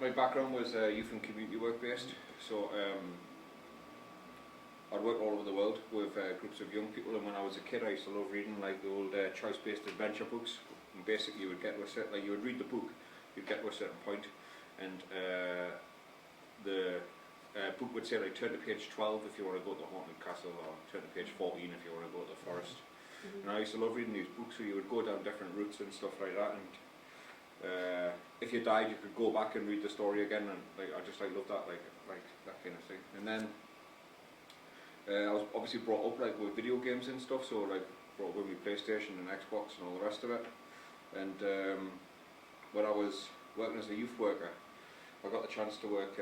my background was youth and community work based, so I'd work all over the world with groups of young people, and when I was a kid I used to love reading like the old choice-based adventure books. And basically you would get to a certain, like you would read the book, you'd get to a certain point, and the book would say like turn to page 12 if you want to go to the haunted castle, or turn to page 14 if you want to go to the forest. And I used to love reading these books, so you would go down different routes and stuff like that, and if you died you could go back and read the story again, and like I just like loved that, like that kind of thing. And then I was obviously brought up like with video games and stuff, so like brought up with my PlayStation and Xbox and all the rest of it. And when I was working as a youth worker, I got the chance to work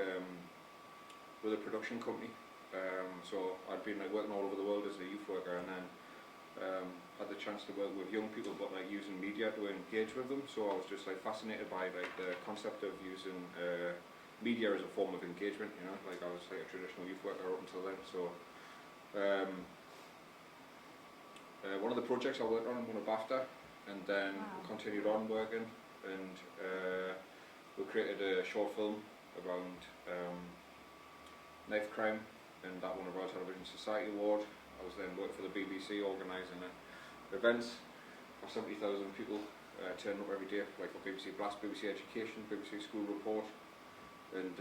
with a production company. So I'd been like working all over the world as a youth worker, and then had the chance to work with young people, but like using media to engage with them. So I was just like fascinated by like the concept of using media as a form of engagement. You know, like I was like a traditional youth worker up until then. So one of the projects I worked on won a BAFTA, and then we continued on working, and we created a short film around knife crime, and that won a Royal Television Society Award. I was then working for the BBC organising events for 70,000 people turning up every day, like for BBC Blast, BBC Education, BBC School Report, and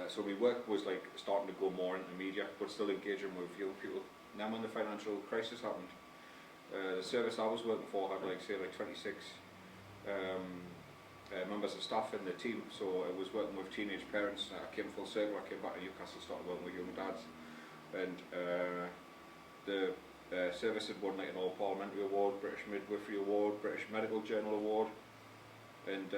so my work was like starting to go more into media, but still engaging with young people. And then when the financial crisis happened, the service I was working for had like say like 26 members of staff in the team, so it was working with teenage parents. I came full circle, I came back to Newcastle, started working with young dads, and the service had won like an All-Parliamentary Award, British Midwifery Award, British Medical Journal Award, and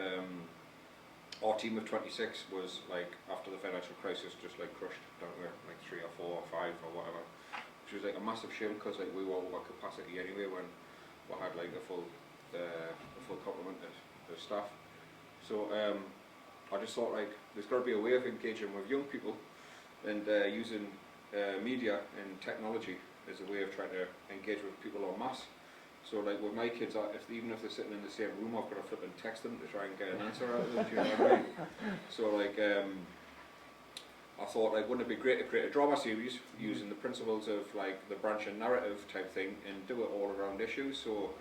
our team of 26 was like, after the financial crisis, just like crushed down to like 3 or 4 or 5 or whatever, which was like a massive shame, because like we were over capacity anyway when we had like a full complement of staff. So I just thought like there's got to be a way of engaging with young people, and using media and technology as a way of trying to engage with people en masse. So like with my kids, even if they're sitting in the same room, I've got to flip and text them to try and get an answer out of them, do you know what I mean? So like I thought like wouldn't it be great to create a drama series using the principles of like the branch and narrative type thing, and do it all around issues. So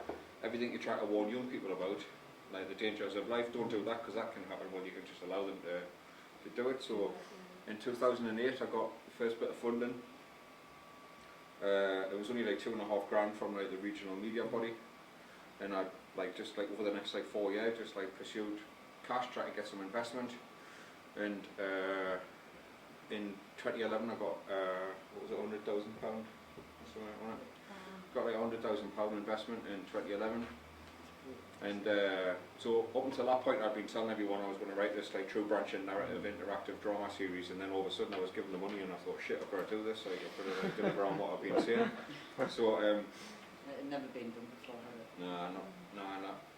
everything you try to warn young people about, like the dangers of life, don't do that, because that can happen. Well, you can just allow them to do it. So in 2008 I got the first bit of funding. It was only like $2.5 grand from like the regional media body, and I like just like over the next like 4 years just like pursued cash, trying to get some investment. And in 2011 I got what was it, £100,000 or something like that. Got like £100,000 investment in 2011. And so up until that point I'd been telling everyone I was going to write this like true branch and narrative interactive drama series, and then all of a sudden I was given the money and I thought, shit, I've got to do this, like I've got to like, deliver on what I've been saying. So it had never been done before, had it? No,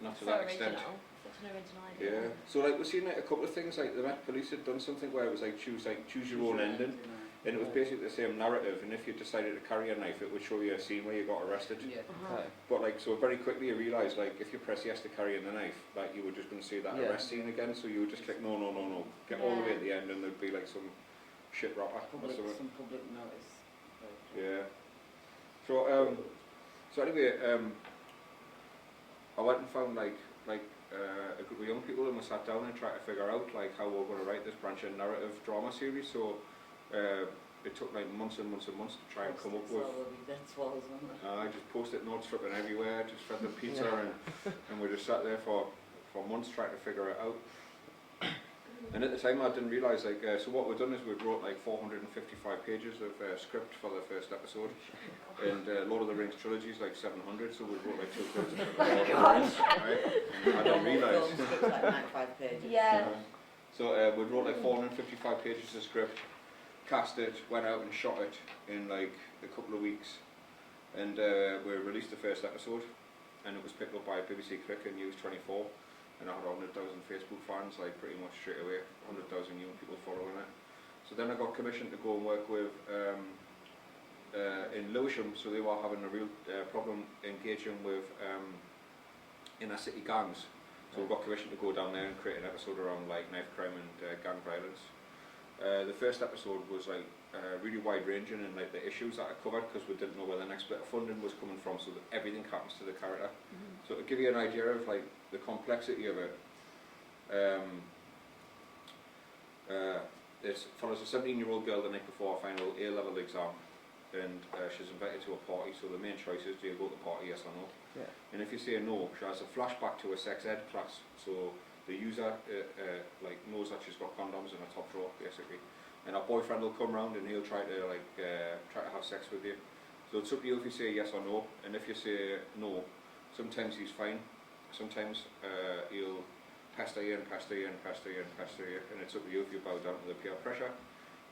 not to that extent. Such an original idea. Yeah. So like we've seen like a couple of things, like the Met Police had done something where it was like choose your own ending. And it was basically the same narrative, and if you decided to carry a knife it would show you a scene where you got arrested. Yeah. But like, so very quickly you realised like if you press yes to carrying the knife, like you were just going to see that arrest scene again, so you would just click no, get all the way at the end, and there'd be like some shit rapper or something. Some public notice. Yeah. So anyway, I went and found like a group of young people, and we sat down and tried to figure out like how we were going to write this branch and narrative drama series. So it took like months and months and months to try and come up with. I just post-it notes flipping everywhere, just fed them pizza, and we just sat there for months trying to figure it out. And at the time I didn't realise like so what we've done is we wrote like 455 pages of script for the first episode, and Lord of the Rings trilogy is like 700, so we wrote like 2/3 of it. Right? And I didn't realise. Like 95 pages. Yeah. So we wrote like 455 pages of script, cast it, went out and shot it in like a couple of weeks, and we released the first episode, and it was picked up by BBC Click and News 24. And I had 100,000 Facebook fans, like pretty much straight away, 100,000 young people following it. So then I got commissioned to go and work with in Lewisham, so they were having a real problem engaging with inner city gangs. So we got commissioned to go down there and create an episode around like knife crime and gang violence. The first episode was like really wide ranging in like the issues that I covered, because we didn't know where the next bit of funding was coming from, so that everything happens to the character. So to give you an idea of like the complexity of it, it follows a 17-year-old girl the night before a final A-level exam, and she's invited to a party. So the main choice is, do you go to the party, yes or no? Yeah. And if you say no, she has a flashback to a sex ed class. So the user like knows that she's got condoms in her top drawer, basically. And her boyfriend will come round and he'll try to have sex with you. So it's up to you if you say yes or no. And if you say no, sometimes he's fine. Sometimes he'll pester you and pester you and pester you and pester you. And it's up to you if you bow down to the peer pressure.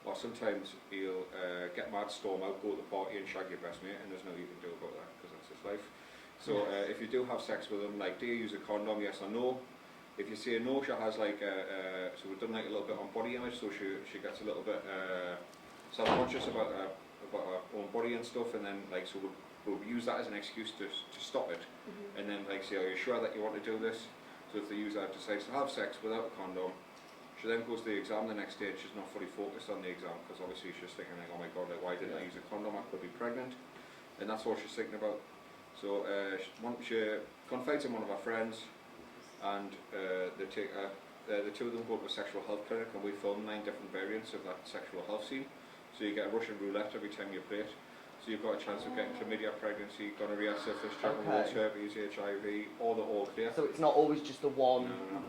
Or sometimes he'll get mad, storm out, go to the party and shag your best mate, and there's nothing you can do about that, because that's his life. So if you do have sex with him, like, do you use a condom, yes or no? If you say no, she has like, so we've done like a little bit on body image, so she gets a little bit self-conscious about her own body and stuff, and then like, so we'll use that as an excuse to stop it, and then like say, are you sure that you want to do this? So if the user decides to have sex without a condom, she then goes to the exam the next day, and she's not fully focused on the exam, because obviously she's thinking like, oh my god, like, why didn't I use a condom, I could be pregnant, and that's all she's thinking about. So she confides in one of her friends, and they take her, the two of them go to a sexual health clinic, and we film 9 different variants of that sexual health scene. So you get a Russian roulette every time you play it. So you've got a chance of getting chlamydia, pregnancy, gonorrhea, syphilis, genital herpes, HIV, all clear. So it's not always just the one, No.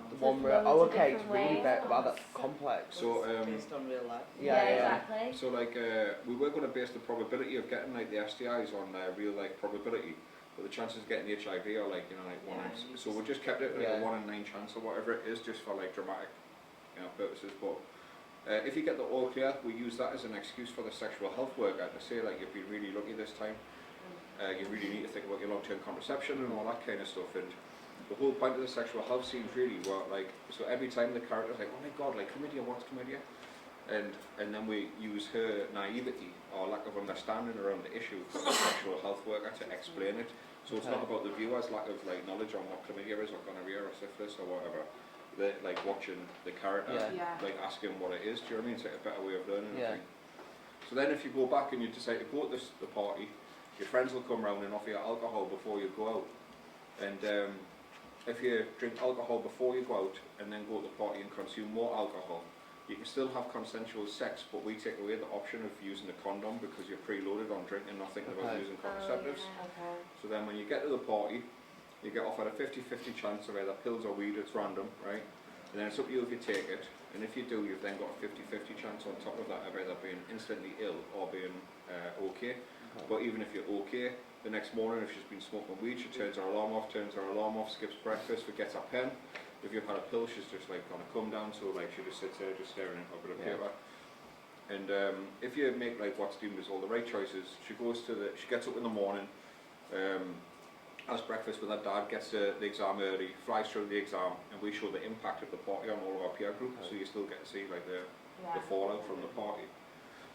the one There's oh, loads of okay, it's different really ways. wow, that's complex. So based on real life. Yeah, exactly. so like we were going to base the probability of getting like the STIs on real life probability, but the chances of getting the HIV are like, you know, like 1 in. So we just kept it like a 1 in 9 chance or whatever it is, just for like dramatic, you know, purposes. But if you get the all clear, we use that as an excuse for the sexual health worker to say like, you've been really lucky this time. You really need to think about your long-term contraception and all that kind of stuff. And the whole point of the sexual health scenes really were like, so every time the character's like, oh my god, like chlamydia, what's chlamydia? And then we use her naivety or lack of understanding around the issue for the sexual health worker to explain it. So it's not about the viewer's lack of like knowledge on what chlamydia is or gonorrhea or syphilis or whatever. They're like watching the character, like asking what it is. Do you know what I mean? It's like a better way of learning. I think. So then if you go back and you decide to go to the party, your friends will come round and offer you alcohol before you go out. And if you drink alcohol before you go out and then go to the party and consume more alcohol, you can still have consensual sex, but we take away the option of using a condom because you're preloaded on drinking, not thinking about using contraceptives. So then when you get to the party, you get offered a 50-50 chance of either pills or weed. It's random, right? And then it's up to you if you take it, and if you do, you've then got a 50-50 chance on top of that of either being instantly ill or being okay. But even if you're okay, the next morning if she's been smoking weed, she turns her alarm off, skips breakfast, forgets her pen. If you've had a pill, she's just like gonna come down, so like she just sits there just staring at a bit of paper. And if you make like what's deemed as all the right choices, she gets up in the morning, has breakfast with her dad, gets the exam early, flies through the exam, and we show the impact of the party on all of our peer group, so you still get to see like the fallout from the party.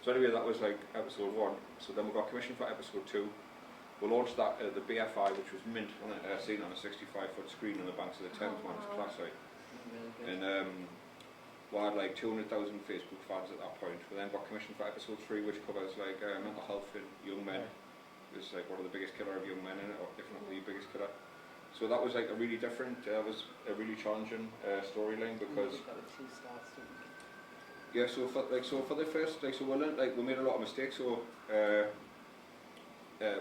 So anyway, that was like episode 1. So then we got commissioned for episode 2. We launched that at the BFI, which was mint, wasn't it? Seen on a 65-foot screen on the banks of the Thames, man, it's class, right? And we had like 200,000 Facebook fans at that point. We then got commissioned for episode 3, which covers like mental health in young men. It's like one of the biggest killer of young men in it, or if not the biggest killer. So that was like a really different, was a really challenging storyline because. Yeah, so for the first, so we made a lot of mistakes. So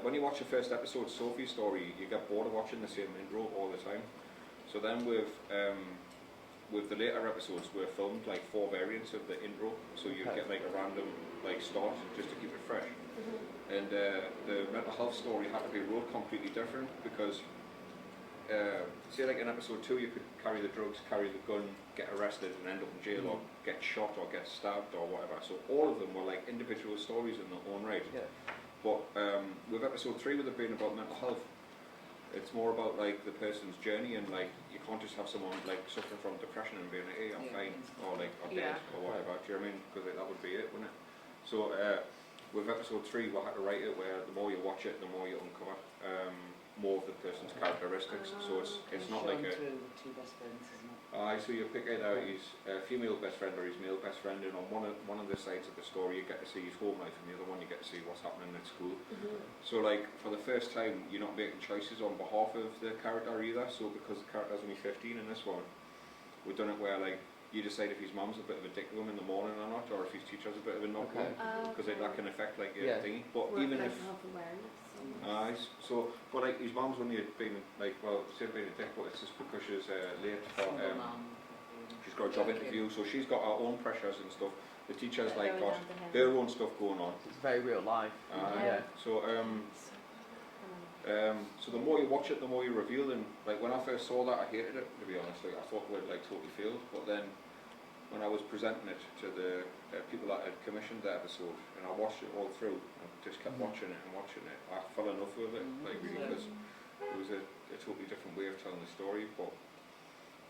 when you watch the first episode, Sophie's story, you get bored of watching the same intro all the time. So then with the later episodes, we filmed like 4 variants of the intro. So you get like a random like start just to keep it fresh. And the mental health story had to be wrote completely different because, say like in episode 2 you could carry the drugs, carry the gun, get arrested and end up in jail or get shot or get stabbed or whatever. So all of them were like individual stories in their own right. But with episode 3, with it being about mental health, it's more about like the person's journey, and like you can't just have someone like suffering from depression and being like, hey, I'm fine, or like or dead or whatever. Do you know what I mean? Because like, that would be it, wouldn't it? So with episode 3, we had to write it where the more you watch it, the more you uncover. more of the person's characteristics. So it's not like a. Through the two best friends, isn't it? So you pick out his female best friend or his male best friend, and on one of the sides of the story you get to see his home life, and the other one you get to see what's happening at school. So like for the first time, you're not making choices on behalf of the character either. So because the character's only 15 in this one, we've done it where like you decide if his mum's a bit of a dick to him in the morning or not, or if his teacher's a bit of a knob, because that can affect like your thingy. But even if but like his mum's only been like, well, she's been a dick, but it's just because she's late for she's got a job interview, so she's got her own pressures and stuff. The teacher's like got her own stuff going on. It's very real life. So so the more you watch it, the more you reveal them. Like when I first saw that, I hated it, to be honest. Like I thought we'd like totally failed, but then when I was presenting it to the people that had commissioned the episode, and I watched it all through, I just kept watching it and watching it. I fell in love with it, like really, because it was a totally different way of telling the story. But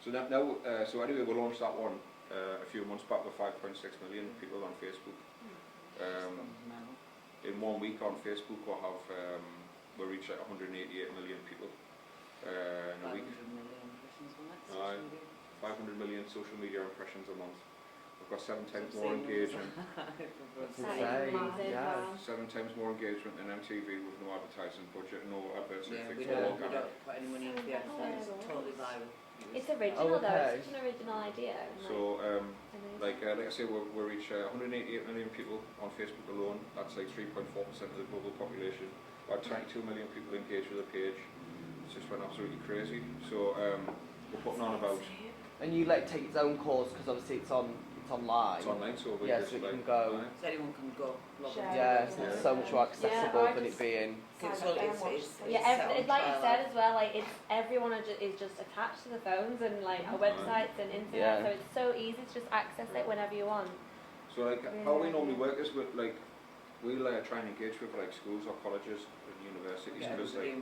so now, so anyway, we launched that one a few months back with 5.6 million people on Facebook. In 1 week on Facebook, we'll have we'll reach like 188 million people in a week. 500 million social media impressions a month. We've got 7 times more engagement. 7 times more engagement than MTV with no advertising budget, no adverts. We don't put any money into the adverts. It's totally viral. It's original though. It's such an original idea. So like I say, we reach 188 million people on Facebook alone. That's like 3.4% of the global population. About 22 million people engage with the page. It's just went absolutely crazy. So we're putting on about. And you let it take its own course because obviously it's online. It's online, so we so it can go. So anyone can go. It's so much more accessible than it being. It's like you said as well. Like it's everyone is just attached to the phones and like our websites and internet, so it's so easy to just access it whenever you want. So like how we normally work is with like we'll try and engage with like schools or colleges and universities because like.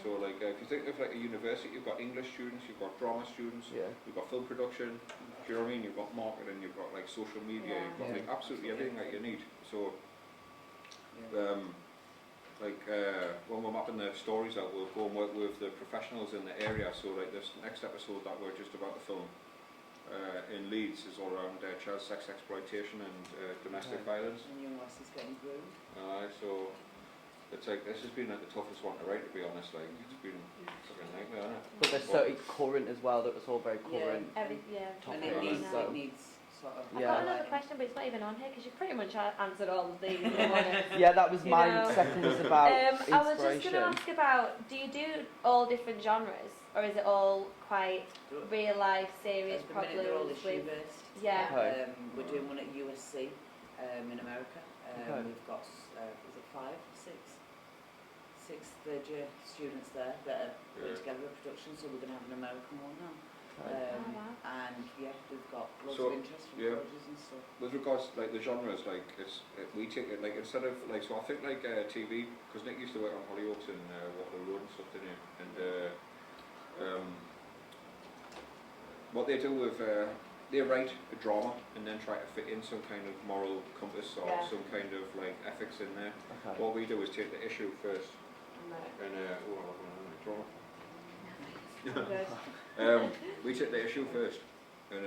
So like if you think of like a university, you've got English students, you've got drama students, you've got film production, do you know what I mean? You've got marketing, you've got like social media, you've got like absolutely everything that you need. So when we're mapping the stories out, we'll go and work with the professionals in the area. So like this next episode that we're just about to film in Leeds is all around child sex exploitation and domestic violence. And young lasses getting groomed. So it's like this has been like the toughest one to write, to be honest. Like it's been fucking nightmare, hasn't it? But there's so it's current as well. That was all very current. And it needs sort of. I've got another question, but it's not even on here because you pretty much answered all of these. That was my seconds about inspiration. I was just going to ask about: do you do all different genres, or is it all quite real life, serious problems? They're all issue based. We're doing one at USC in America. We've got is it 5, 6 third-year students there that are putting together a production, so we're going to have an American one now. And we've got lots of interest from colleges and stuff. With regards to like the genres, like we take it like instead of like so I think like TV, because Nick used to work on Hollyoaks and Waterloo Road and stuff, didn't he? And what they do with they write a drama and then try to fit in some kind of moral compass or some kind of like ethics in there. What we do is take the issue first. And we take the issue first and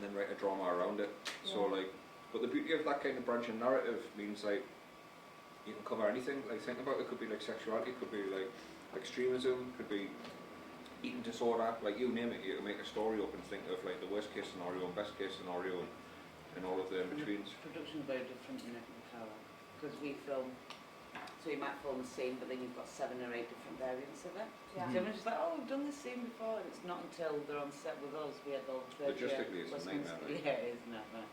then write a drama around it. So like, but the beauty of that kind of branching narrative means like you can cover anything. Like think about it, could be like sexuality, could be like extremism, could be eating disorder, like you name it. You can make a story up and think of like the worst case scenario and best case scenario and all of the in-betweens. Production is very different in it because we film. So you might film the scene, but then you've got 7 or 8 different variants of it. So everyone's just like, oh, we've done this scene before, and it's not until they're on set with us we had all the logistically, it's a nightmare. Yeah, it is a nightmare.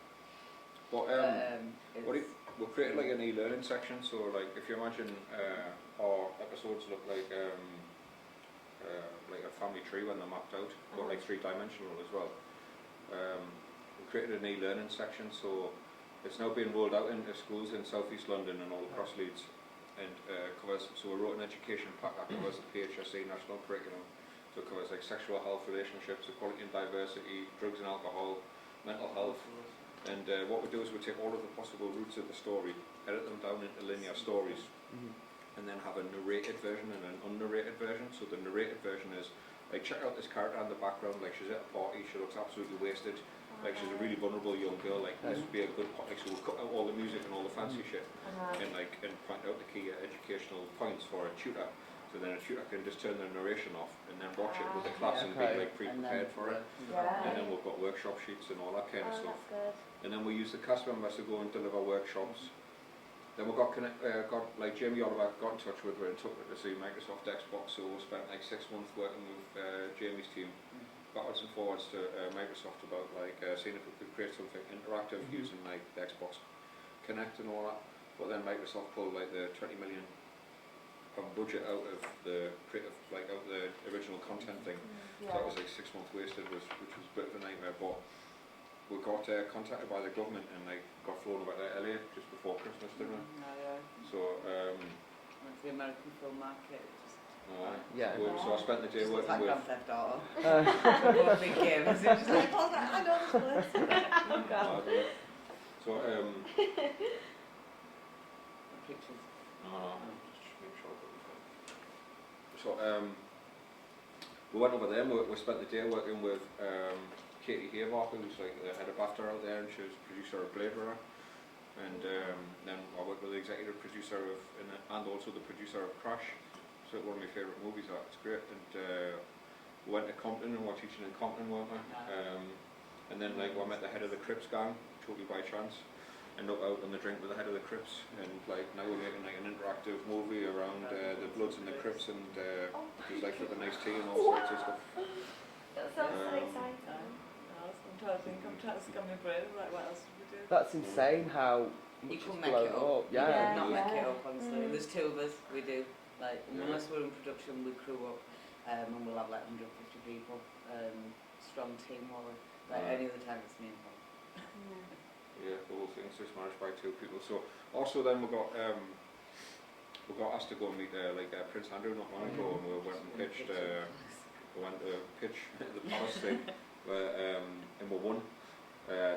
But we've created like an e-learning section. So like, if you imagine our episodes look like a family tree when they're mapped out, but like 3-dimensional as well. We created an e-learning section, so it's now being rolled out into schools in South East London and all across Leeds. And covers, so we wrote an education pack that covers the PHSE national curriculum. So it covers like sexual health, relationships, equality and diversity, drugs and alcohol, mental health. And what we do is we take all of the possible routes of the story, edit them down into linear stories, and then have a narrated version and an unnarrated version. So the narrated version is like, check out this character in the background, like she's at a party, she looks absolutely wasted, like she's a really vulnerable young girl, like this would be a good like, so we'll cut out all the music and all the fancy shit and point out the key educational points for a tutor. So then a tutor can just turn the narration off and then watch it with the class and be like pre-prepared for it. And then we've got workshop sheets and all that kind of stuff. And then we use the cast members to go and deliver workshops. Then we got like Jamie Oliver got in touch with her and took her to see Microsoft Xbox. So we spent like 6 months working with Jamie's team, backwards and forwards to Microsoft about like seeing if we could create something interactive using like the Xbox Connect and all that. But then Microsoft pulled like the 20 million budget out of the creative, like out of the original content thing. So that was like 6 months wasted, which was a bit of a nightmare. But we got contacted by the government and like got flown over to LA just before Christmas, didn't we? So went to the American film market. So I spent the day working like with. Grand Theft Auto. One big game. It was just like, I know this place. So pictures. So we went over there and we spent the day working with Katie Haymark, who's like the head of BAFTA out there, and she was producer of Blade Runner. And then I worked with the executive producer of and also the producer of Crash. So one of my favourite movies. It's great. And we went to Compton and we were teaching in Compton, weren't we? And then like we met the head of the Crips gang, totally by chance. And up out on the drink with the head of the Crips, and like now we're making like an interactive movie around the Bloods and the Crips, and just like with a nice tea and all sorts of stuff. That sounds so exciting. I'm trying to think, I'm trying to scan my brain, like what else did we do? That's insane how you much can it's make blown it up. Yeah. You could not make it up, honestly. There's 2 of us, we do. Like, unless we're in production, we crew up, and we'll have like 150 people, strong team, or like any other time it's me and Paul. Yeah, the whole thing's just managed by 2 people. So also then we got asked to go and meet like Prince Andrew not long ago, and we went and pitched. We went to pitch the Palace thing, and we won.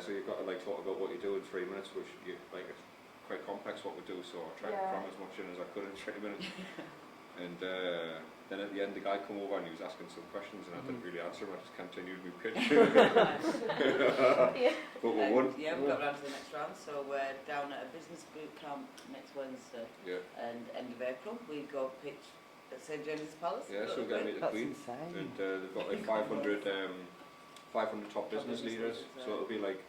So you've got to like talk about what you do in 3 minutes, which you like it's quite complex what we do. So I tried to cram as much in as I could in 20 minutes. And then at the end, the guy come over and he was asking some questions, and I didn't really answer him. I just continued my pitch. But we won. Yeah, we got round to the next round. So we're down at a business boot camp next Wednesday. And end of April, we go pitch at St James's Palace. Yeah, so we're going to meet the Queen. And they've got like 500 top business leaders. So it'll be like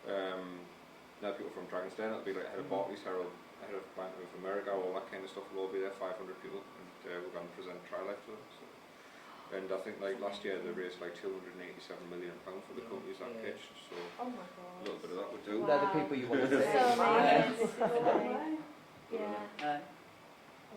now people from Dragon's Den. It'll be like head of Barclays, head of Bank of America, all that kind of stuff will all be there. 500 people. We're going to present TryLife to them. So. And I think like last year they raised like £287 million for the companies that pitched. So a little bit of that would do. They're the people you want to see. So amazing.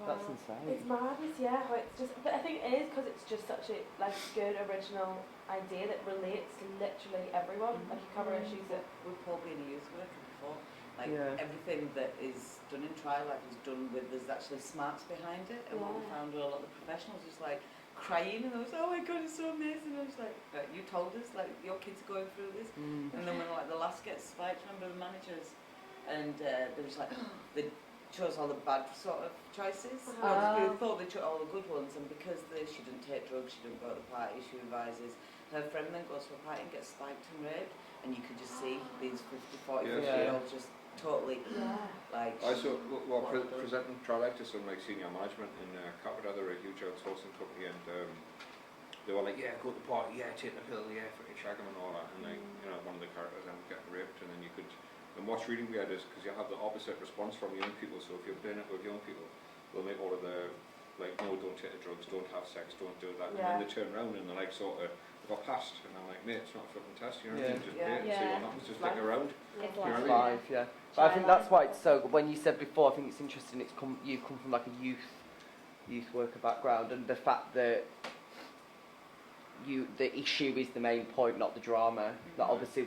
That's insane. It's madness, yeah. How it's just, but I think it is because it's just such a like good original idea that relates to literally everyone. Like you cover issues that. With Paul being a youth worker before. Like everything that is done in TryLife is done with, there's actually smarts behind it, and what we found were a lot of the professionals just like crying, and I was like, oh my god, it's so amazing. And I was like, you told us, like your kids are going through this. And then when like the last gets spiked, remember the managers, and they was like, they chose all the bad sort of choices. We thought they chose all the good ones, and because she didn't take drugs, she didn't go to the party, she revises. Her friend then goes to a party and gets spiked and raped, and you could just see these 50, 40, 50-year-olds just totally like. I saw presenting TryLife to some like senior management in Capita. They're a huge outsourcing company, and they were like, yeah, go to the party, yeah, take the pill, yeah, fucking shag him and all that. And like, you know, one of the characters ended up getting raped, and then you could. And what's really weird is because you have the opposite response from young people. So if you're playing it with young people, they'll make all of the like, no, don't take the drugs, don't have sex, don't do that. And then they turn around and they're like sort of, got passed, and I'm like, mate, it's not a fucking test, you know what I mean? Just wait and see what happens, just stick around. It's you know what I mean? Life, yeah. But I think that's why it's so good. When you said before, I think it's interesting. You've come from like a youth worker background, and the fact that the issue is the main point, not the drama. That obviously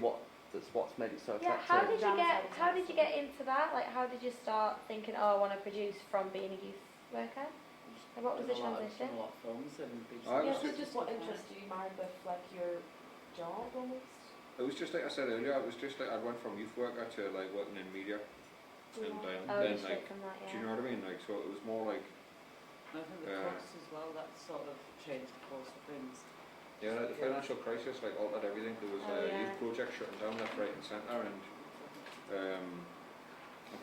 that's what's made it so attractive. How did you get into that? Like, how did you start thinking, oh, I want to produce from being a youth worker? And what was the transition? A lot of films and so just what interested you, married with like your job almost? It was just like I said earlier, it was just like I went from youth worker to like working in media. and then just like, from that, do you know what I mean? Like, so it was more like. I think the costs as well, that sort of changed the course of things. Yeah, like the financial crisis like altered everything. There was youth projects shutting down left, right, and centre, and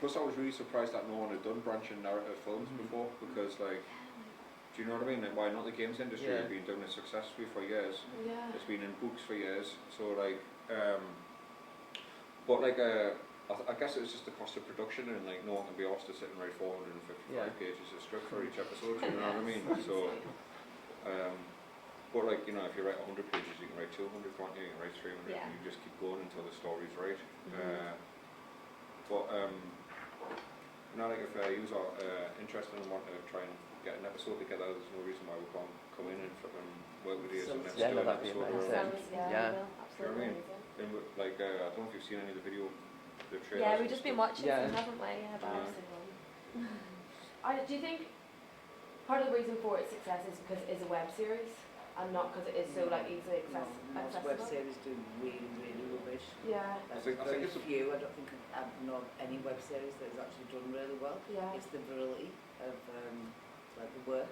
plus I was really surprised that no one had done branching narrative films before, because like. Do you know what I mean? Like, why not? The games industry have been doing it successfully for years. Yeah. It's been in books for years. So like, but like, I guess it was just the cost of production, and like no one can be asked to sit and write 455 pages of script for each episode. You know what I mean? So, but like, you know, if you write 100 pages, you can write 200, can't you? You can write 300, and you just keep going until the story's right. But you know, like if you are interested and want to try and get an episode together, there's no reason why we can't come in and work with you and let's do an episode around. Absolutely. And like, I don't know if you've seen any of the video, the trailers. Yeah, we've just been watching some, haven't we? Do you think part of the reason for its success is because it is a web series and not because it is so like easily accessible? Most web series do really, really rubbish. Yeah. I think it's few. I don't think I've known any web series that has actually done really well. Yeah. It's the virility of like the work.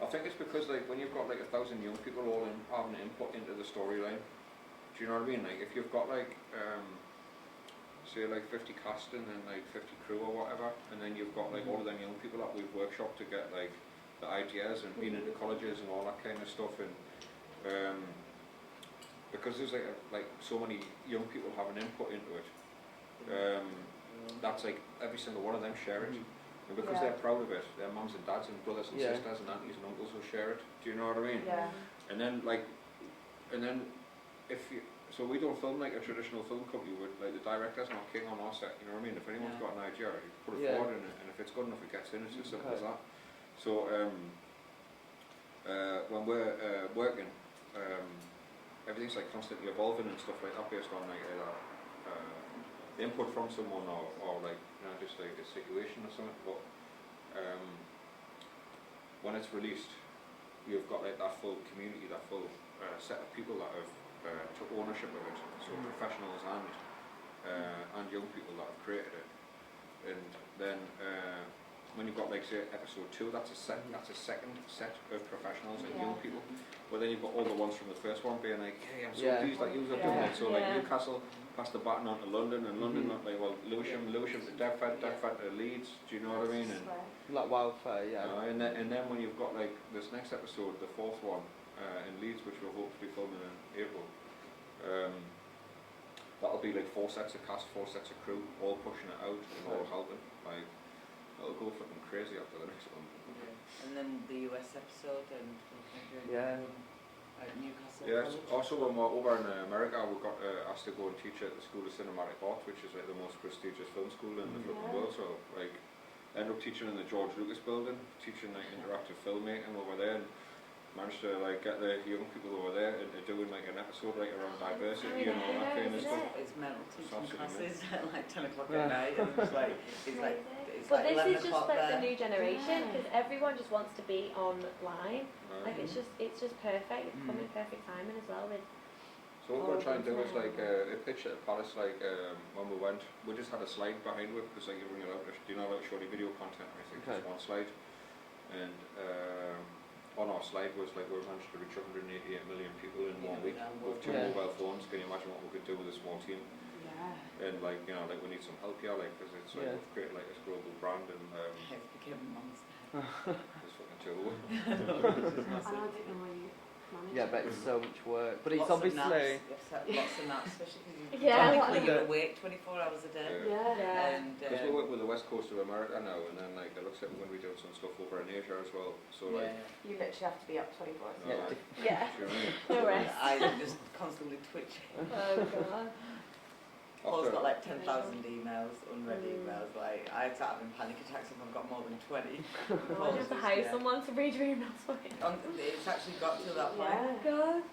I think it's because like when you've got like 1,000 young people all having input into the storyline, do you know what I mean? Like if you've got like say like 50 casting and like 50 crew or whatever, and then you've got like all of them young people that we've workshopped to get like the ideas and been into colleges and all that kind of stuff, and because there's like so many young people having input into it, that's like every single one of them share it. And because they're proud of it, their mums and dads and brothers and sisters and aunties and uncles will share it. Do you know what I mean? Yeah. And then if you, so we don't film like a traditional film company would, like the director's not king on our set, you know what I mean? If anyone's got an idea, you put it forward in it, and if it's good enough it gets in, it's as simple as that. So when we're working, everything's like constantly evolving and stuff like that based on like the input from someone or like, you know, just like a situation or something. But when it's released, you've got like that full community, that full set of people that have took ownership of it, so professionals and young people that have created it. And then when you've got like say episode 2, that's a second set of professionals and young people. But then you've got all the ones from the first one being like, hey, I'm so pleased that you are doing it. So like Newcastle passed the baton on to London, and London like, well, Lewisham to Deptford to Leeds. Do you know what I mean? And like wildfire, and then when you've got like this next episode, the 4th one in Leeds, which we'll hopefully be filming in April. That'll be like 4 sets of cast, 4 sets of crew, all pushing it out and all helping. Like, it'll go fucking crazy after the next one. And then the US episode and Newcastle. Yeah, also when we're over in America, we got asked to go and teach at the School of Cinematic Arts, which is like the most prestigious film school in the fucking world. So like, I ended up teaching in the George Lucas building, teaching like interactive filmmaking over there, and managed to like get the young people over there into doing like an episode like around diversity and all that kind of stuff. It's mental teaching classes at like 10 o'clock at night, and it's like but this is just like the new generation, because everyone just wants to be online. Like it's just perfect. It's coming perfect timing as well. With so what we're going to try and do is like a pitch at Paris, like when we went, we just had a slide behind it, because like you bring it out, do you know, like shorty video content, I think just one slide, and on our slide was like we managed to reach 188 million people in 1 week with 2 mobile phones. Can you imagine what we could do with a small team? And like, you know, like we need some help here, like, because it's like we've created like this global brand, and it became a monster. it's fucking too low. but it's so much work. But lots it's obviously lots of naps, especially because you're awake 24 hours a day. Because we work with the west coast of America now, and then like it looks like we're going to be doing some stuff over in Asia as well. So like, you literally have to be up 24 hours. Do you know what I mean? No rest. I'm just constantly twitching. Oh god. Paul's got like 10,000 emails, unread emails. Like, I start having panic attacks if I've got more than 20. I have to hire someone to read your emails for me. It's actually got to that point. God.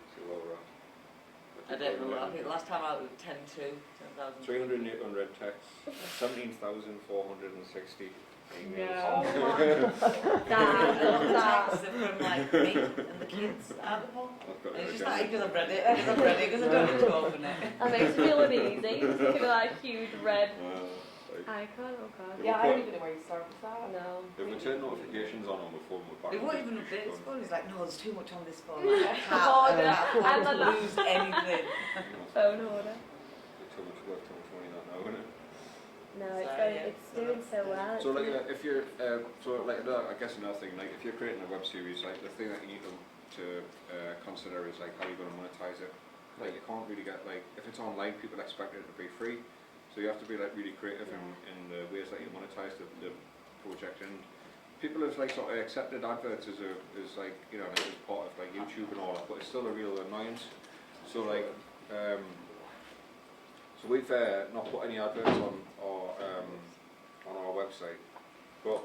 I don't know. I think last time out it was 10,000 308 unread texts, 17,460 emails. No. That's from like me and the kids at the Paul. And it's just like, because I've read it, because I don't need to open it. That makes me feel uneasy. Just give it that huge red Icon, oh god. They Yeah, were I put- don't even know where you start with that. No. If we turn notifications on my phone, we're back. It won't on even this update his phone. phone. He's like, no, there's too much on this phone. Like, I Oh, can't, no. I I'm can't not- lose anything. Phone order. Too much work, too much money, that now, isn't it? No, So, it's going, yeah, it's so doing that's so good. well. So like if you're I guess another thing, like if you're creating a web series, like the thing that you need to consider is like how you're going to monetize it. Like you can't really get, like if it's online, people expect it to be free, so you have to be like really creative in the ways that you monetize the project. And people have like sort of accepted adverts as like, you know, like as part of like YouTube and all that, but it's still a real annoyance. So like so we've not put any adverts on our website, but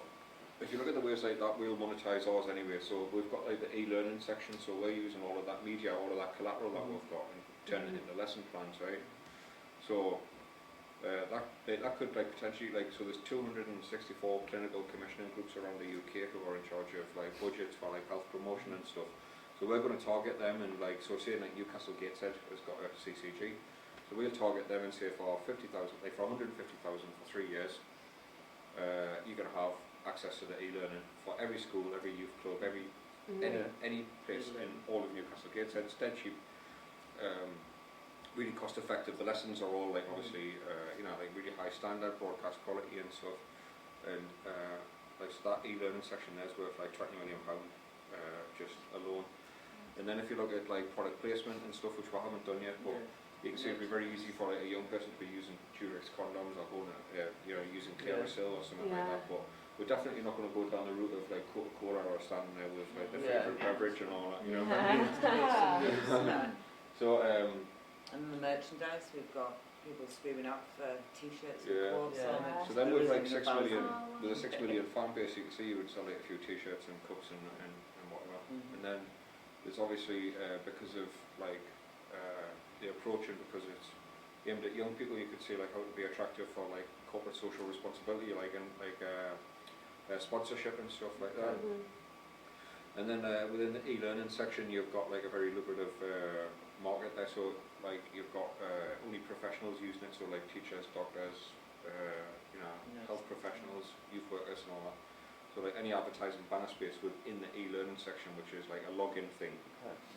if you look at the website, that we'll monetize ours anyway. So we've got like the e-learning section, so we're using all of that media, all of that collateral that we've got, and turning it into lesson plans, right? So that could like potentially, like, so there's 264 clinical commissioning groups around the UK who are in charge of like budgets for like health promotion and stuff. So we're going to target them, and like, so say like Newcastle Gateshead has got a CCG, so we'll target them and say for 50,000, like for 150,000 for 3 years, you're going to have access to the e-learning for every school, every youth club, every any place in all of Newcastle Gateshead. It's dead cheap, really cost effective. The lessons are all like obviously you know, like really high standard broadcast quality and stuff. And like so that e-learning section there is worth like £20 million just alone. And then if you look at like product placement and stuff, which we haven't done yet, but you can see it'd be very easy for like, a young person to be using Durex condoms or going you know, using Clearasil or something like that. But we're definitely not going to go down the route of like Coca-Cola or standing there with like their favourite beverage and all that, you know. So and the merchandise, we've got people screaming out for t-shirts and Yeah. quotes Yeah. on it. so then with like 6 There isn't million, about- there's a 6 million fan base, you can see you would sell like a few t-shirts and cups and whatever. And then there's obviously because of like the approach, and because it's aimed at young people, you could see like how it would be attractive for like corporate social responsibility, like in like sponsorship and stuff like that. And then within the e-learning section, you've got like a very lucrative market there. So like you've got only professionals using it, so like teachers, doctors, you know, health professionals, youth workers, and all that. So like any advertising banner space within the e-learning section, which is like a login thing,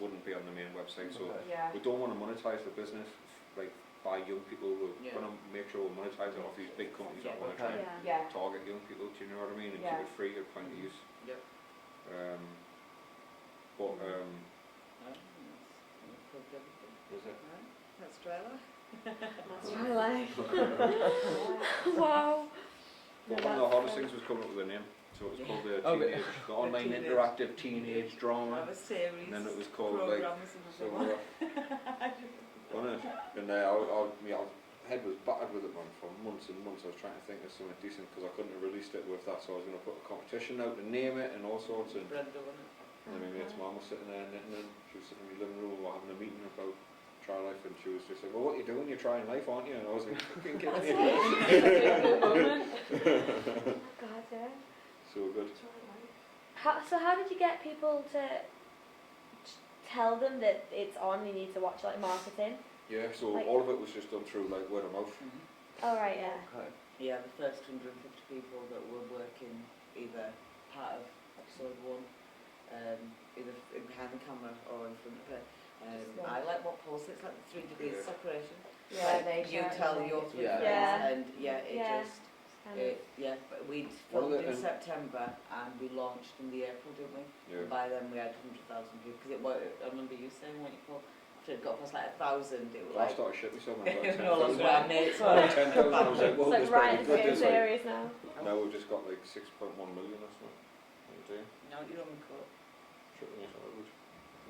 wouldn't be on the main website. So we don't want to monetize the business like by young people. We're going to make sure we monetize it off these big companies that want to try and target young people. Do you know what I mean? And keep it free at point of use. Is it? That's TryLife. That's TryLife. Wow. But one of the hardest things was coming up with a name. So it was called the online teenage. interactive teenage drama. Have a series. And then it was called like wasn't it? And my head was battered with it, man, for months and months. I was trying to think of something decent because I couldn't have released it with that, so I was going to put a competition out to name it and all sorts. And Brenda, wasn't it? then my mate's mum was sitting there knitting, and she was sitting in my living room, we were having a meeting about TryLife, and she was just like, well, what are you doing? You're trying life, aren't you? And I was like, fucking kidding me. God, yeah. So good. So how did you get people to tell them that it's on, you need to watch, like marketing? Yeah, so like, all of it was just done through like word of mouth. Oh right, yeah. Yeah, the first 150 people that were working either part of episode 1, either behind the camera or in front of it. I like what Paul said, it's like the 3 degrees separation. Yeah, like you tell your 3 degrees, and but we filmed in September and we launched in the April, didn't we? And by then we had 100,000 views, because it was, I remember you saying when you called, after it got past like 1,000, it was I like, started shitting myself when I you got know, lots of our mates 10,000. I was like, well, It's like this right, better it's be good, getting this, like. serious now. Now we've just got like 6.1 million or something. What are you doing? no, you're on the court. Shitting yourself out.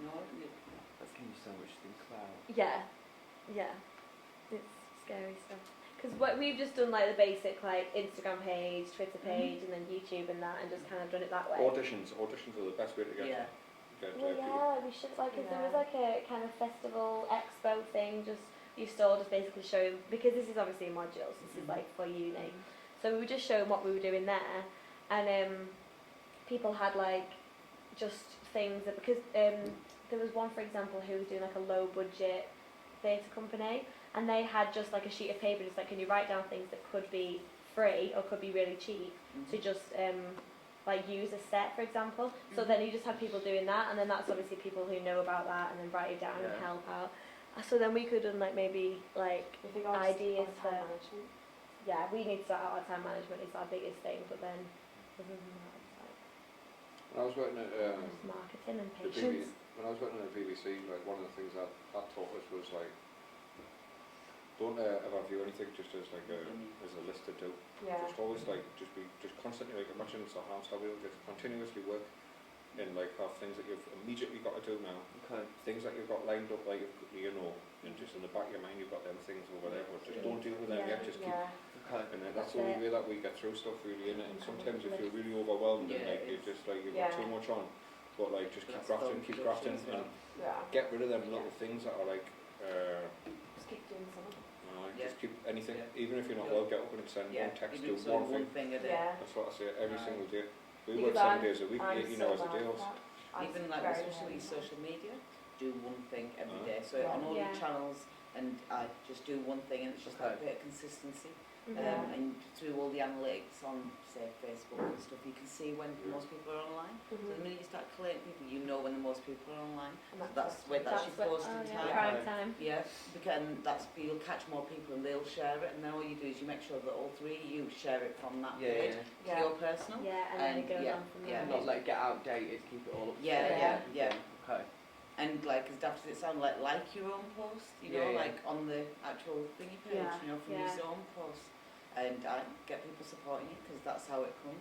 No, you That's giving you so much to think about. Yeah, yeah. It's scary stuff. Because what we've just done like the basic like Instagram page, Twitter page, and then YouTube and that, and just kind of done it that way. Auditions are the best way to get Well, yeah, we should like if there was like a kind of festival expo thing, just you still just basically show, because this is obviously modules. This is like for uni, so we would just show what we were doing there, and people had like just things that, because there was one, for example, who was doing like a low budget theatre company, and they had just like a sheet of paper, just like, can you write down things that could be free or could be really cheap to just like use a set, for example. So then you just have people doing that, and then that's obviously people who know about that and then write it down and help out. So then we could have like maybe like I think ideas for time management. yeah, we need to sort out our time management is our biggest thing, but then other than that it's like When I was working at just marketing and the patience. when I was working at the BBC, like one of the things that taught us was like, don't ever view anything just as like as a list to do. Yeah. Just always like just constantly like imagine it's a hamster wheel, just continuously work and like have things that you've immediately got to do now. Okay. Things that you've got lined up like you know, and just in the back of your mind you've got them things over there, but just don't deal with them yet, just keep Okay. and that's the only way that we get through stuff really, innit? And sometimes if you're really overwhelmed and like you're just like you've got too much on, but like just keep grafting and get rid of them little things that are like Just keep doing something. just keep anything, even if you're not well, get up and send one text, do Even one thing. a day. That's what I say every single day. We Because work 7 days a week, I'm 18 so hours a bad day. at that. I'm Even like very especially bad. social media, do one thing every day. So Yeah. on all your Yeah. channels, and I just do one thing, and it's just like a bit of consistency. Yeah. And through all the analytics on, say, Facebook and stuff, you can see when most people are online. So the minute you start collating people, you know when the most people are online. And That's where that's your posting time. Prime time. Yeah, because and that's you'll catch more people and they'll share it, and then all you do is you make sure that all three of you share it from that page to your personal. Yeah, and then it goes on from there. Not let it get outdated, keep it all up to Yeah, date. yeah. Okay. And like as daft as it sounds, like your own post, you know, like on the actual thingy page, you know, from your own post. And I get people supporting you because that's how it comes.